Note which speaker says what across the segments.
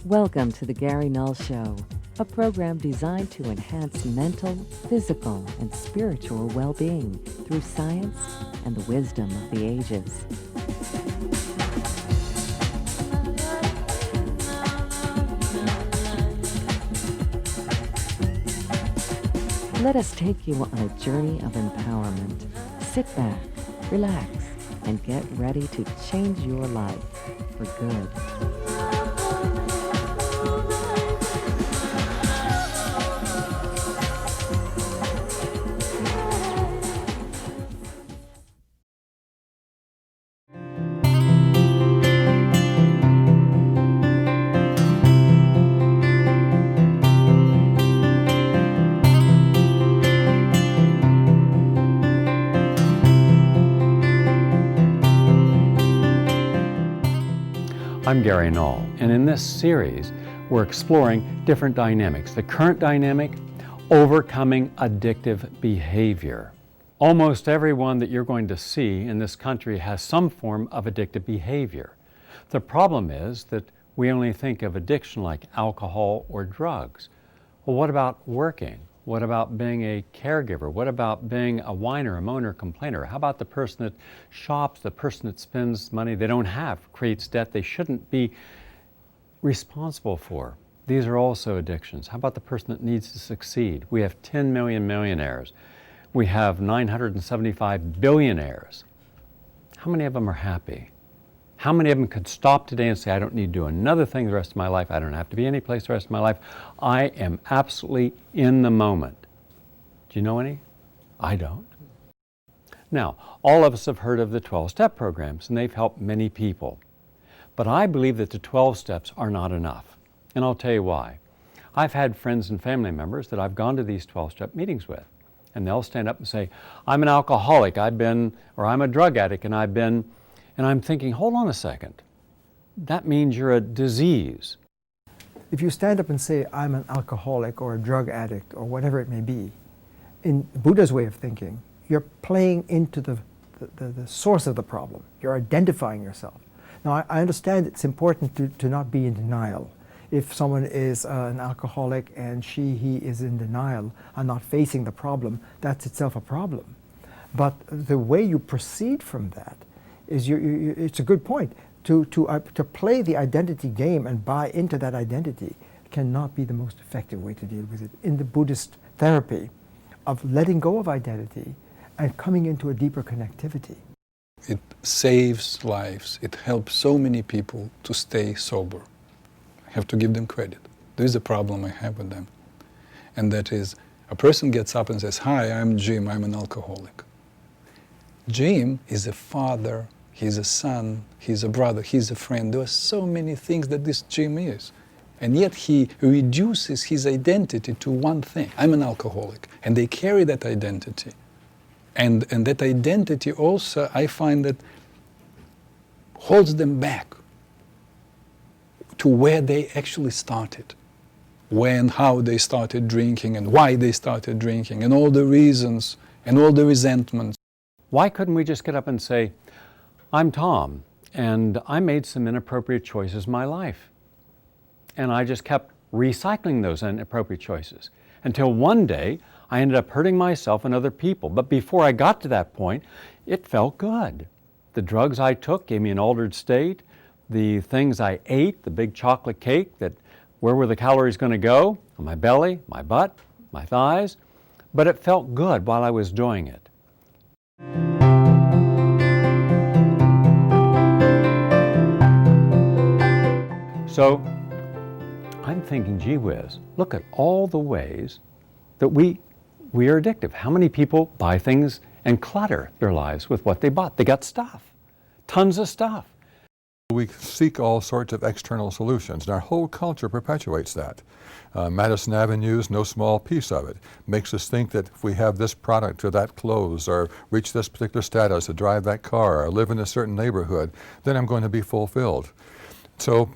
Speaker 1: Welcome to the Gary Null Show, a program designed to enhance mental, physical, and spiritual well-being through science and the wisdom of the ages. Let us take you on a journey of empowerment. Sit back, relax, and get ready to change your life for good.
Speaker 2: I'm Gary Null, and in this series, we're exploring different dynamics. The current dynamic, overcoming addictive behavior. Almost everyone that you're going to see in this country has some form of addictive behavior. The problem is that we only think of addiction like alcohol or drugs. Well, what about working? What about being a caregiver? What about being a whiner, a moaner, complainer? How about the person that shops, the person that spends money they don't have, creates debt they shouldn't be responsible for? These are also addictions. How about the person that needs to succeed? We have 10 million millionaires. We have 975 billionaires. How many of them are happy? How many of them could stop today and say, I don't need to do another thing the rest of my life. I don't have to be any place the rest of my life. I am absolutely in the moment. Do you know any? I don't. Now, all of us have heard of the 12-step programs, and they've helped many people. But I believe that the 12 steps are not enough. And I'll tell you why. I've had friends and family members that I've gone to these 12-step meetings with, and they'll stand up and say, I'm an alcoholic, or I'm a drug addict, and I'm thinking, hold on a second. That means you're a disease.
Speaker 3: If you stand up and say, I'm an alcoholic or a drug addict or whatever it may be, in Buddha's way of thinking, you're playing into the source of the problem. You're identifying yourself. Now, I understand it's important to not be in denial. If someone is an alcoholic and he is in denial and not facing the problem, that's itself a problem. But the way you proceed from that is it's a good point. To play the identity game and buy into that identity cannot be the most effective way to deal with it. In the Buddhist therapy of letting go of identity and coming into a deeper connectivity.
Speaker 4: It saves lives. It helps so many people to stay sober. I have to give them credit. There is a problem I have with them. And that is, a person gets up and says, hi, I'm Jim, I'm an alcoholic. Jim is a father, he's a son, he's a brother, he's a friend. There are so many things that this Jim is. And yet he reduces his identity to one thing. I'm an alcoholic. And they carry that identity. And that identity also, I find that holds them back to where they actually started. When, how they started drinking and why they started drinking and all the reasons and all the resentments.
Speaker 2: Why couldn't we just get up and say, I'm Tom, and I made some inappropriate choices in my life. And I just kept recycling those inappropriate choices until one day I ended up hurting myself and other people. But before I got to that point, it felt good. The drugs I took gave me an altered state. The things I ate, the big chocolate cake, where were the calories going to go? On my belly, my butt, my thighs. But it felt good while I was doing it. So I'm thinking, gee whiz, look at all the ways that we are addictive. How many people buy things and clutter their lives with what they bought? They got stuff, tons of stuff.
Speaker 5: We seek all sorts of external solutions, and our whole culture perpetuates that. Madison Avenue is no small piece of it. Makes us think that if we have this product or that clothes or reach this particular status or drive that car or live in a certain neighborhood, then I'm going to be fulfilled. So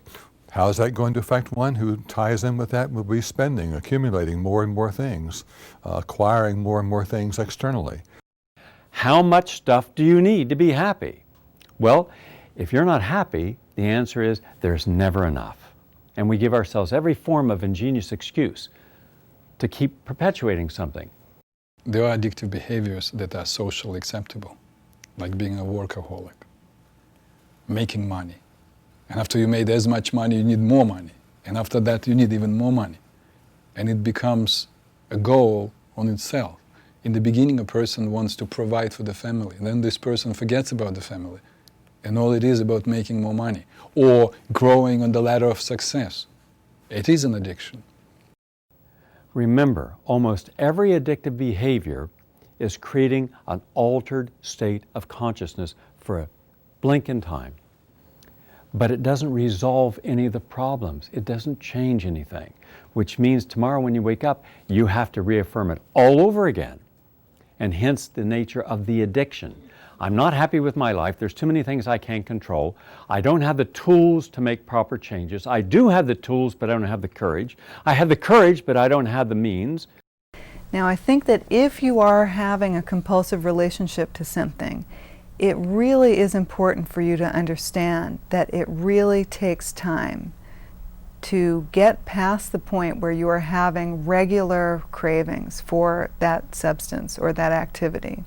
Speaker 5: how is that going to affect one who ties in with that? Will be spending, accumulating more and more things, acquiring more and more things externally.
Speaker 2: How much stuff do you need to be happy? Well, if you're not happy, the answer is there's never enough. And we give ourselves every form of ingenious excuse to keep perpetuating something.
Speaker 4: There are addictive behaviors that are socially acceptable, like being a workaholic, making money. And after you made as much money, you need more money. And after that, you need even more money. And it becomes a goal on itself. In the beginning, a person wants to provide for the family. And then this person forgets about the family. And all it is about making more money or growing on the ladder of success. It is an addiction.
Speaker 2: Remember, almost every addictive behavior is creating an altered state of consciousness for a blink in time. But it doesn't resolve any of the problems. It doesn't change anything, which means tomorrow when you wake up, you have to reaffirm it all over again. And hence the nature of the addiction. I'm not happy with my life. There's too many things I can't control. I don't have the tools to make proper changes. I do have the tools, but I don't have the courage. I have the courage, but I don't have the means.
Speaker 6: Now, I think that if you are having a compulsive relationship to something, it really is important for you to understand that it really takes time to get past the point where you are having regular cravings for that substance or that activity.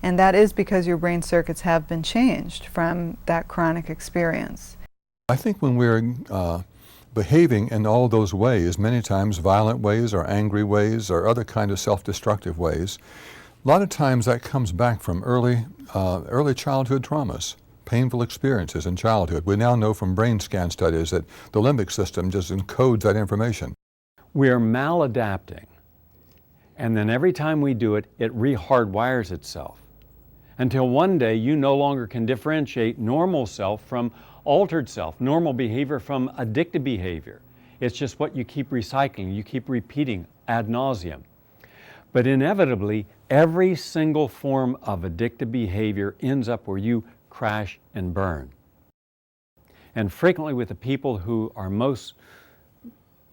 Speaker 6: And that is because your brain circuits have been changed from that chronic experience.
Speaker 5: I think when we're behaving in all those ways, many times violent ways or angry ways or other kind of self-destructive ways, a lot of times that comes back from early childhood traumas, painful experiences in childhood. We now know from brain scan studies that the limbic system just encodes that information.
Speaker 2: We are maladapting. And then every time we do it, it re-hardwires itself. Until one day you no longer can differentiate normal self from altered self, normal behavior from addictive behavior. It's just what you keep recycling, you keep repeating ad nauseum. But inevitably, every single form of addictive behavior ends up where you crash and burn. And frequently with the people who are most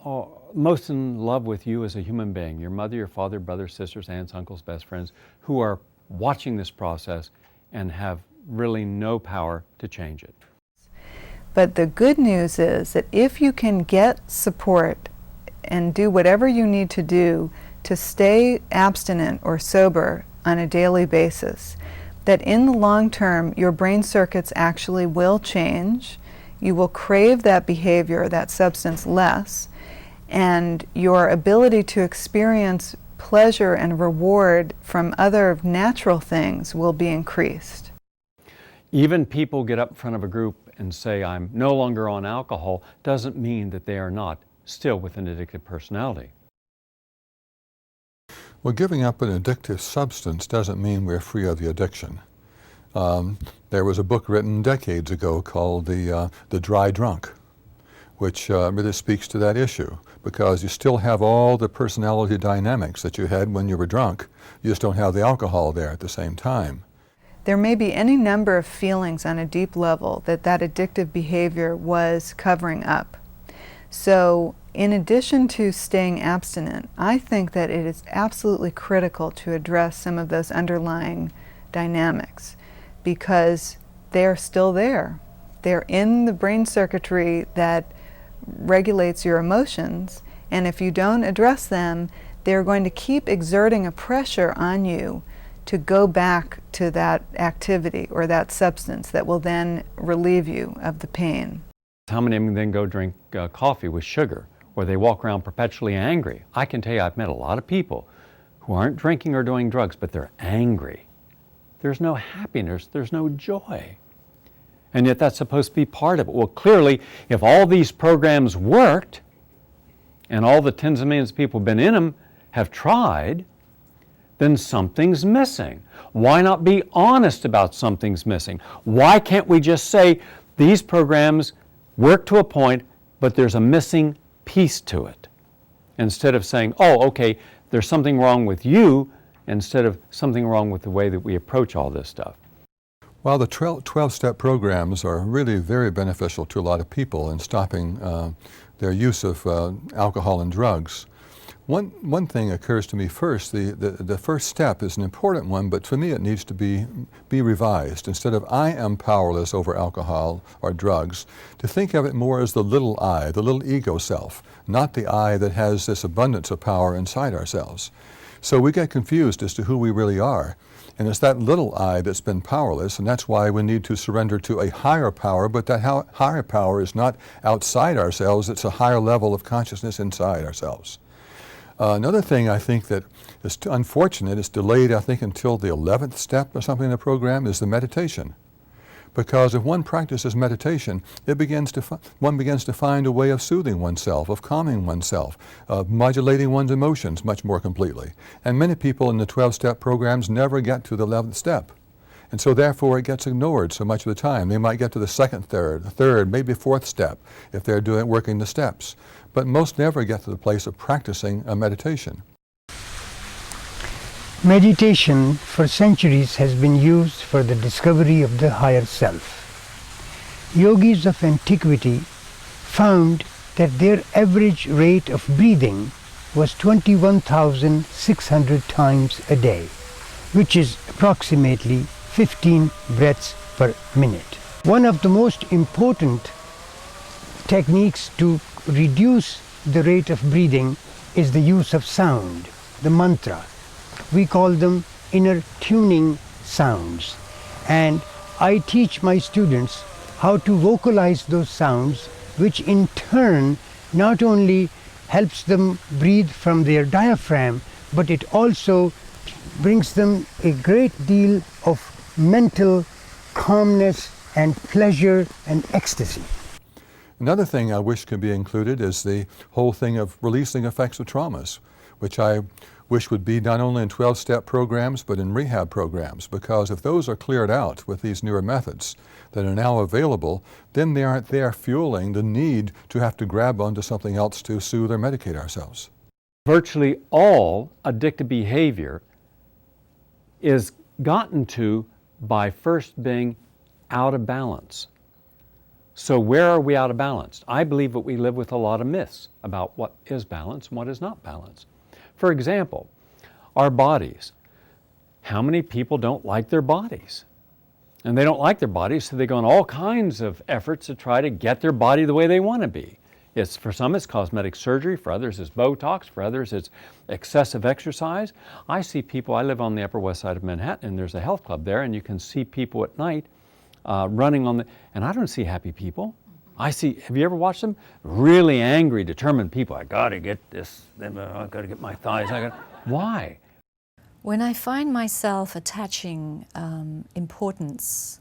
Speaker 2: in love with you as a human being, your mother, your father, brothers, sisters, aunts, uncles, best friends, who are watching this process and have really no power to change it.
Speaker 6: But the good news is that if you can get support and do whatever you need to do to stay abstinent or sober on a daily basis, that in the long term your brain circuits actually will change, you will crave that behavior, that substance less, and your ability to experience pleasure and reward from other natural things will be increased.
Speaker 2: Even people get up in front of a group and say, I'm no longer on alcohol, doesn't mean that they are not still with an addictive personality.
Speaker 5: Well, giving up an addictive substance doesn't mean we're free of the addiction. There was a book written decades ago called The Dry Drunk, which really speaks to that issue, because you still have all the personality dynamics that you had when you were drunk. You just don't have the alcohol there at the same time.
Speaker 6: There may be any number of feelings on a deep level that addictive behavior was covering up. So in addition to staying abstinent, I think that it is absolutely critical to address some of those underlying dynamics, because they're still there. They're in the brain circuitry that regulates your emotions, and if you don't address them, they're going to keep exerting a pressure on you to go back to that activity or that substance that will then relieve you of the pain.
Speaker 2: How many of them then go drink coffee with sugar, or they walk around perpetually angry? I can tell you I've met a lot of people who aren't drinking or doing drugs, but they're angry. There's no happiness, there's no joy. And yet that's supposed to be part of it. Well, clearly, if all these programs worked, and all the tens of millions of people who've been in them have tried, then something's missing. Why not be honest about something's missing? Why can't we just say these programs work to a point, but there's a missing piece to it? Instead of saying, oh, okay, there's something wrong with you, instead of something wrong with the way that we approach all this stuff.
Speaker 5: Well, the 12-step programs are really very beneficial to a lot of people in stopping their use of alcohol and drugs. One thing occurs to me first. The first step is an important one, but for me it needs to be revised. Instead of I am powerless over alcohol or drugs, to think of it more as the little I, the little ego self, not the I that has this abundance of power inside ourselves. So we get confused as to who we really are. And it's that little I that's been powerless, and that's why we need to surrender to a higher power, but that higher power is not outside ourselves, it's a higher level of consciousness inside ourselves. Another thing I think that is unfortunate, it's delayed I think until the 11th step or something in the program, is the meditation. Because if one practices meditation, one begins to find a way of soothing oneself, of calming oneself, of modulating one's emotions much more completely. And many people in the 12-step programs never get to the 11th step. And so therefore it gets ignored so much of the time. They might get to the second, third, maybe fourth step if they're working the steps. But most never get to the place of practicing a meditation.
Speaker 7: Meditation for centuries has been used for the discovery of the higher self. Yogis of antiquity found that their average rate of breathing was 21,600 times a day, which is approximately 15 breaths per minute. One of the most important techniques to reduce the rate of breathing is the use of sound, the mantra. We call them inner tuning sounds. And I teach my students how to vocalize those sounds, which in turn not only helps them breathe from their diaphragm, but it also brings them a great deal of mental calmness and pleasure and ecstasy.
Speaker 5: Another thing I wish could be included is the whole thing of releasing effects of traumas, which I wish would be not only in 12-step programs but in rehab programs, because if those are cleared out with these newer methods that are now available, then they aren't there fueling the need to have to grab onto something else to soothe or medicate ourselves.
Speaker 2: Virtually all addictive behavior is gotten to by first being out of balance. So where are we out of balance? I believe that we live with a lot of myths about what is balance and what is not balance. For example, our bodies. How many people don't like their bodies? And they don't like their bodies, so they go on all kinds of efforts to try to get their body the way they want to be. For some it's cosmetic surgery, for others it's Botox, for others it's excessive exercise. I see people, I live on the Upper West Side of Manhattan, and there's a health club there, and you can see people at night running on and I don't see happy people. Have you ever watched them? Really angry, determined people. I gotta get this, I gotta get my thighs, Why?
Speaker 8: When I find myself attaching importance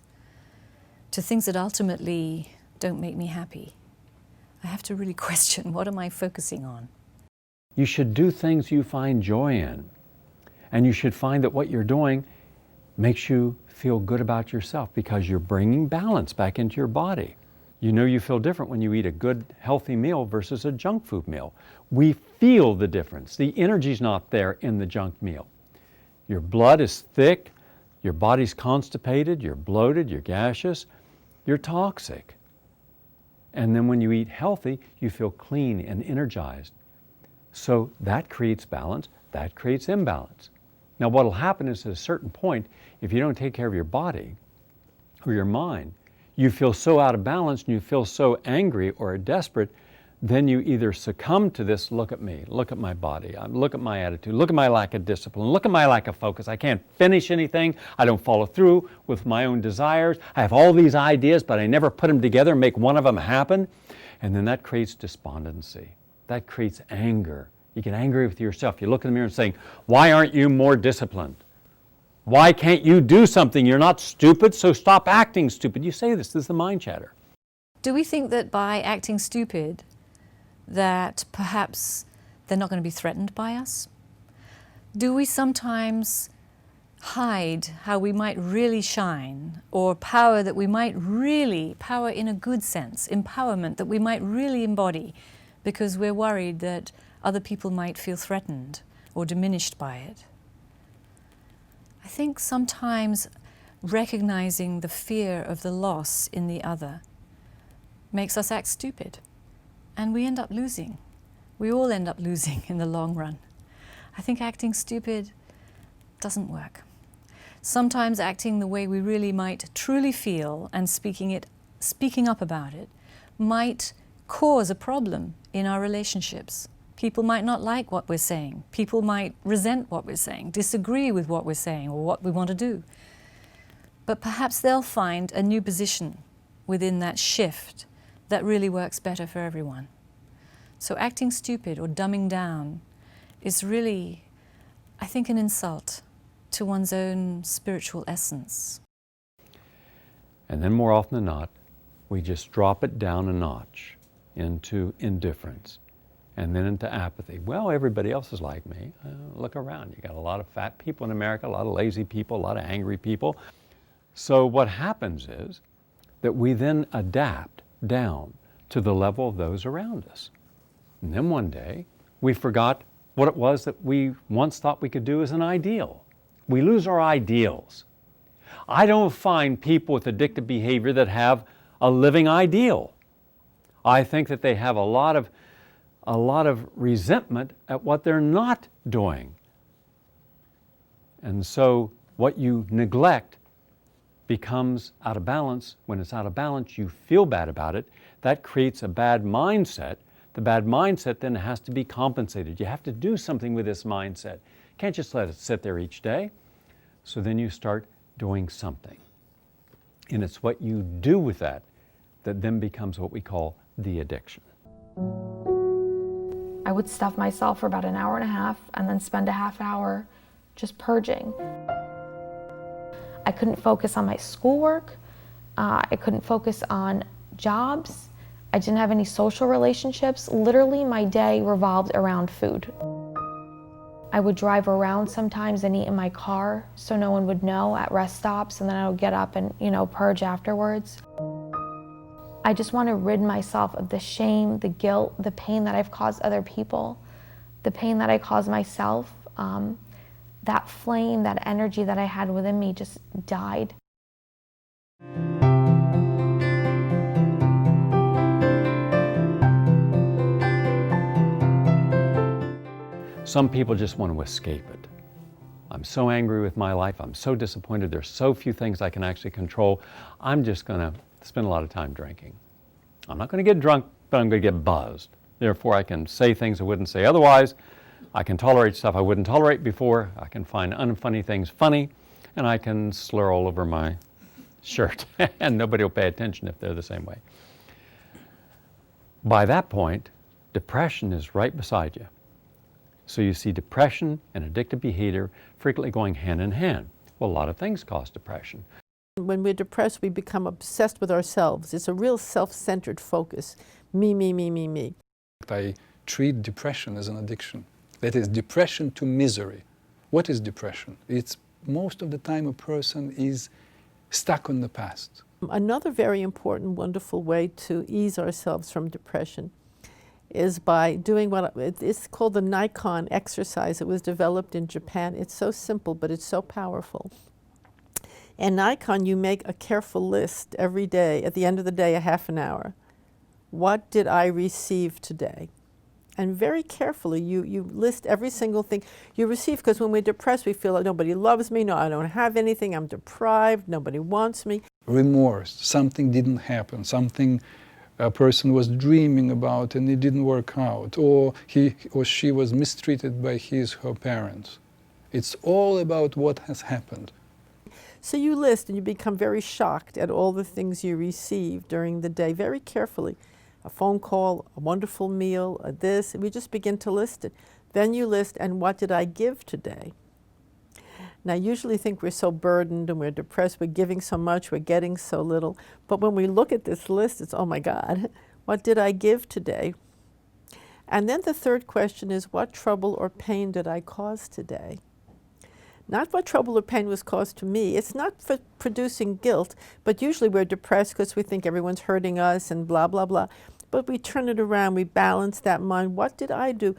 Speaker 8: to things that ultimately don't make me happy, I have to really question, what am I focusing on?
Speaker 2: You should do things you find joy in. And you should find that what you're doing makes you feel good about yourself, because you're bringing balance back into your body. You know you feel different when you eat a good, healthy meal versus a junk food meal. We feel the difference. The energy's not there in the junk meal. Your blood is thick, your body's constipated, you're bloated, you're gaseous, you're toxic. And then when you eat healthy, you feel clean and energized. So that creates balance, that creates imbalance. Now what'll happen is at a certain point, if you don't take care of your body or your mind, you feel so out of balance and you feel so angry or desperate, then you either succumb to this, look at me, look at my body, look at my attitude, look at my lack of discipline, look at my lack of focus. I can't finish anything. I don't follow through with my own desires. I have all these ideas, but I never put them together and make one of them happen. And then that creates despondency. That creates anger. You get angry with yourself. You look in the mirror and saying, why aren't you more disciplined? Why can't you do something? You're not stupid, so stop acting stupid. You say this is the mind chatter.
Speaker 8: Do we think that by acting stupid, that perhaps they're not going to be threatened by us? Do we sometimes hide how we might really shine, or power that we might really, power in a good sense, empowerment that we might really embody, because we're worried that other people might feel threatened or diminished by it? I think sometimes recognizing the fear of the loss in the other makes us act stupid, and we end up losing. we all end up losing in the long run. I think acting stupid doesn't work. Sometimes acting the way we really might truly feel and speaking up about it might cause a problem in our relationships. People might not like what we're saying. People might resent what we're saying, disagree with what we're saying or what we want to do. But perhaps they'll find a new position within that shift that really works better for everyone. So acting stupid or dumbing down is really, I think, an insult to one's own spiritual essence.
Speaker 2: And then more often than not, we just drop it down a notch into indifference and then into apathy. Well, everybody else is like me. Look around. You got a lot of fat people in America, a lot of lazy people, a lot of angry people. So what happens is that we then adapt down to the level of those around us. And then one day, we forgot what it was that we once thought we could do as an ideal. We lose our ideals. I don't find people with addictive behavior that have a living ideal. I think that they have a lot of resentment at what they're not doing. And so what you neglect becomes out of balance. When it's out of balance, you feel bad about it. That creates a bad mindset. The bad mindset then has to be compensated. You have to do something with this mindset. You can't just let it sit there each day. So then you start doing something. And it's what you do with that that then becomes what we call the addiction.
Speaker 9: I would stuff myself for about an hour and a half and then spend a half hour just purging. I couldn't focus on my schoolwork. I couldn't focus on jobs. I didn't have any social relationships. Literally, my day revolved around food. I would drive around sometimes and eat in my car so no one would know at rest stops, and then I would get up and, purge afterwards. I just want to rid myself of the shame, the guilt, the pain that I've caused other people, the pain that I caused myself. That flame, that energy that I had within me just died.
Speaker 2: Some people just want to escape it. I'm so angry with my life. I'm so disappointed. There's so few things I can actually control. I'm just going to spend a lot of time drinking. I'm not going to get drunk, but I'm going to get buzzed. Therefore, I can say things I wouldn't say otherwise. I can tolerate stuff I wouldn't tolerate before. I can find unfunny things funny, and I can slur all over my shirt, and nobody will pay attention if they're the same way. By that point, depression is right beside you. So you see depression and addictive behavior frequently going hand in hand. Well, a lot of things cause depression.
Speaker 10: When we're depressed, we become obsessed with ourselves. It's a real self-centered focus. Me, me, me, me, me.
Speaker 4: I treat depression as an addiction. That is depression to misery. What is depression? It's most of the time a person is stuck on the past.
Speaker 10: Another very important, wonderful way to ease ourselves from depression is by doing what it's called the Nikon exercise. It was developed in Japan. It's so simple, but it's so powerful. In Nikon, you make a careful list every day, at the end of the day, a half an hour. What did I receive today? And very carefully, you list every single thing you receive, because when we're depressed, we feel like nobody loves me, no, I don't have anything, I'm deprived, nobody wants me.
Speaker 4: Remorse, something didn't happen, something a person was dreaming about and it didn't work out, or he or she was mistreated by his or her parents. It's all about what has happened.
Speaker 10: So you list and you become very shocked at all the things you receive during the day, very carefully. A phone call, a wonderful meal, this, we just begin to list it. Then you list, and what did I give today? Now, I usually think we're so burdened and we're depressed, we're giving so much, we're getting so little. But when we look at this list, it's, oh my God, what did I give today? And then the third question is, what trouble or pain did I cause today? Not what trouble or pain was caused to me. It's not for producing guilt, but usually we're depressed because we think everyone's hurting us and blah, blah, blah. But we turn it around, we balance that mind. What did I do?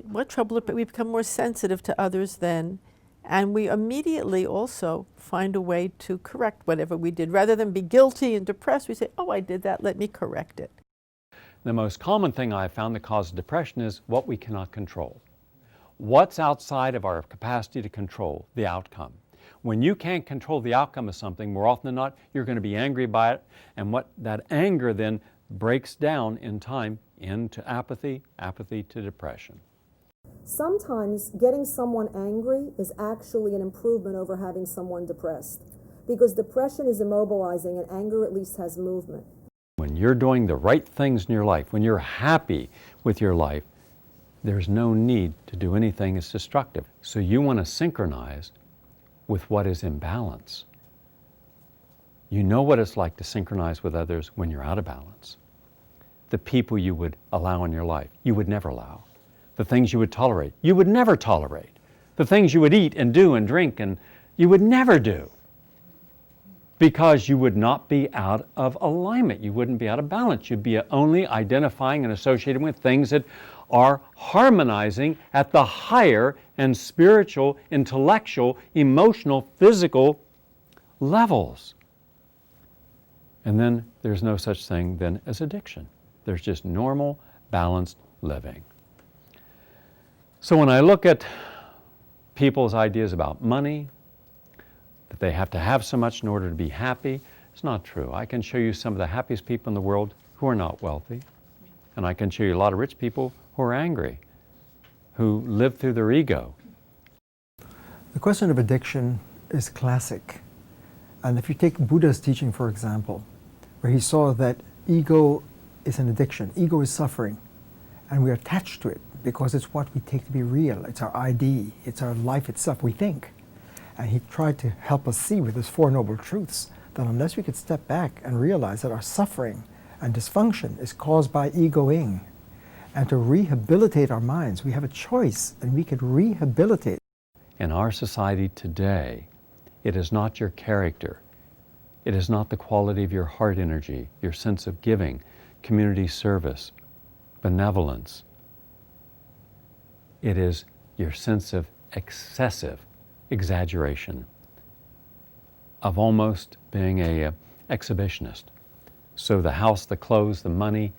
Speaker 10: What trouble or pain? We become more sensitive to others then, and we immediately also find a way to correct whatever we did. Rather than be guilty and depressed, we say, oh, I did that, let me correct it.
Speaker 2: The most common thing I've found that causes depression is what we cannot control. What's outside of our capacity to control the outcome. When you can't control the outcome of something, more often than not, you're going to be angry by it, and what that anger then breaks down in time into apathy, apathy to depression.
Speaker 11: Sometimes getting someone angry is actually an improvement over having someone depressed, because depression is immobilizing and anger at least has movement.
Speaker 2: When you're doing the right things in your life, when you're happy with your life, there's no need to do anything that's destructive. So you want to synchronize with what is in balance. You know what it's like to synchronize with others when you're out of balance. The people you would allow in your life, you would never allow. The things you would tolerate, you would never tolerate. The things you would eat and do and drink, and you would never do. Because you would not be out of alignment. You wouldn't be out of balance. You'd be only identifying and associating with things that are harmonizing at the higher and spiritual, intellectual, emotional, physical levels. And then there's no such thing then as addiction. There's just normal, balanced living. So when I look at people's ideas about money, that they have to have so much in order to be happy, it's not true. I can show you some of the happiest people in the world who are not wealthy. And I can show you a lot of rich people who are angry, who live through their ego.
Speaker 3: The question of addiction is classic. And if you take Buddha's teaching, for example, where he saw that ego is an addiction, ego is suffering, and we're attached to it because it's what we take to be real. It's our ID, it's our life itself, we think. And he tried to help us see with his Four Noble Truths that unless we could step back and realize that our suffering and dysfunction is caused by egoing, and to rehabilitate our minds, we have a choice, and we could rehabilitate.
Speaker 2: In our society today, it is not your character. It is not the quality of your heart energy, your sense of giving, community service, benevolence. It is your sense of excessive exaggeration, of almost being an exhibitionist. So the house, the clothes, the money,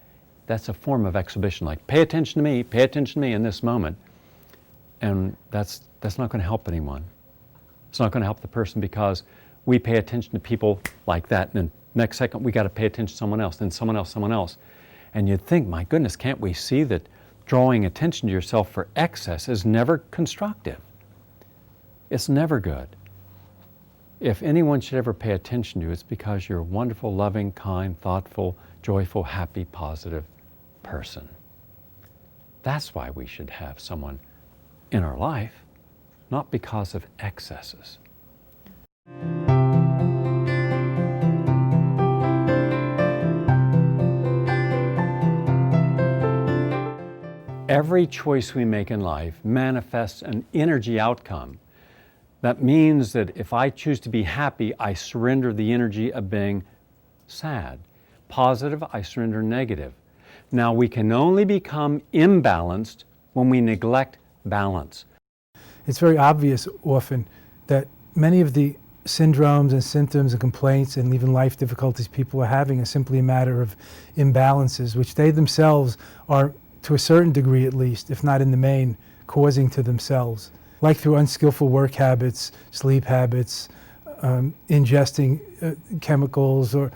Speaker 2: that's a form of exhibition, like pay attention to me in this moment. And that's not going to help anyone. It's not going to help the person, because we pay attention to people like that, and then next second we got to pay attention to someone else, then someone else, someone else. And you'd think, my goodness, can't we see that drawing attention to yourself for excess is never constructive? It's never good. If anyone should ever pay attention to you, it's because you're a wonderful, loving, kind, thoughtful, joyful, happy, positive person. That's why we should have someone in our life, not because of excesses. Every choice we make in life manifests an energy outcome. That means that if I choose to be happy, I surrender the energy of being sad. Positive, I surrender negative. Now, we can only become imbalanced when we neglect balance.
Speaker 12: It's very obvious often that many of the syndromes and symptoms and complaints and even life difficulties people are having are simply a matter of imbalances, which they themselves are, to a certain degree at least, if not in the main, causing to themselves. Like through unskillful work habits, sleep habits, ingesting chemicals, or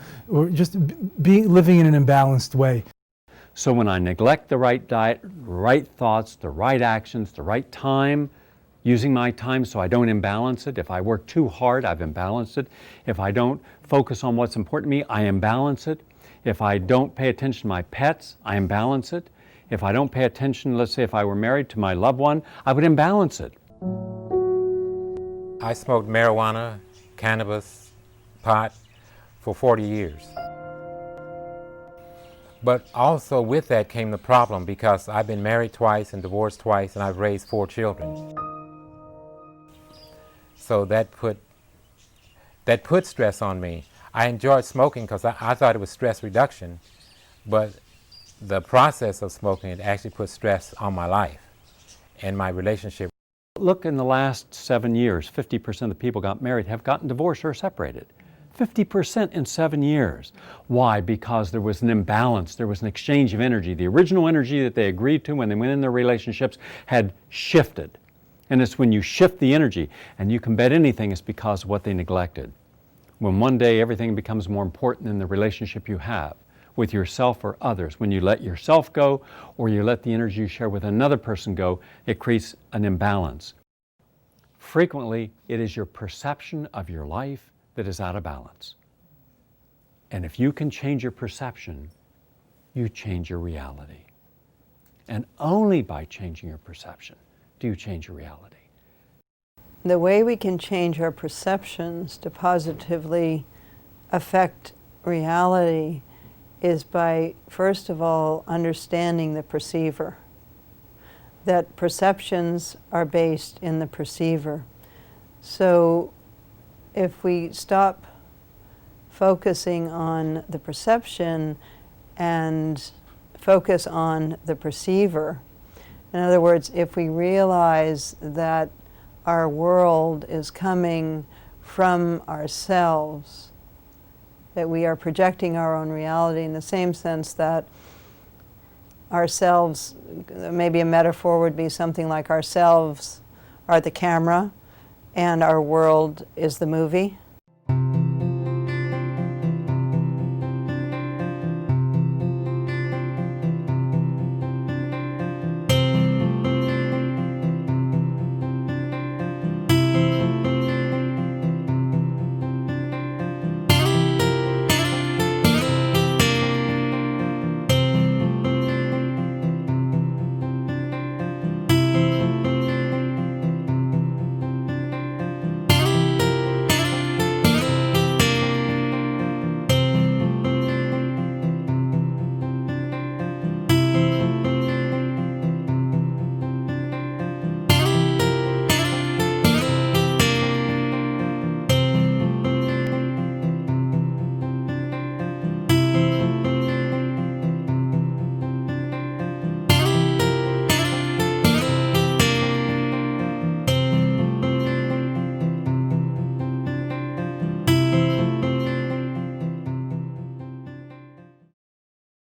Speaker 12: just living in an imbalanced way.
Speaker 2: So when I neglect the right diet, right thoughts, the right actions, the right time, using my time so I don't imbalance it. If I work too hard, I've imbalanced it. If I don't focus on what's important to me, I imbalance it. If I don't pay attention to my pets, I imbalance it. If I don't pay attention, let's say if I were married, to my loved one, I would imbalance it.
Speaker 13: I smoked marijuana, cannabis, pot for 40 years. But also with that came the problem, because I've been married twice and divorced twice, and I've raised 4 children. So that put stress on me. I enjoyed smoking because I thought it was stress reduction, but the process of smoking, it actually put stress on my life and my relationship.
Speaker 2: Look, in the last 7 years, 50% of the people got married have gotten divorced or separated. 50% in 7 years. Why? Because there was an imbalance. There was an exchange of energy. The original energy that they agreed to when they went in their relationships had shifted. And it's when you shift the energy, and you can bet anything it's because of what they neglected. When one day everything becomes more important than the relationship you have with yourself or others, when you let yourself go or you let the energy you share with another person go, it creates an imbalance. Frequently, it is your perception of your life that is out of balance. And if you can change your perception, you change your reality. And only by changing your perception do you change your reality.
Speaker 14: The way we can change our perceptions to positively affect reality is by, first of all, understanding the perceiver. That perceptions are based in the perceiver. So if we stop focusing on the perception and focus on the perceiver, in other words, if we realize that our world is coming from ourselves, that we are projecting our own reality in the same sense that ourselves, maybe a metaphor would be something like ourselves are the camera and our world is the movie.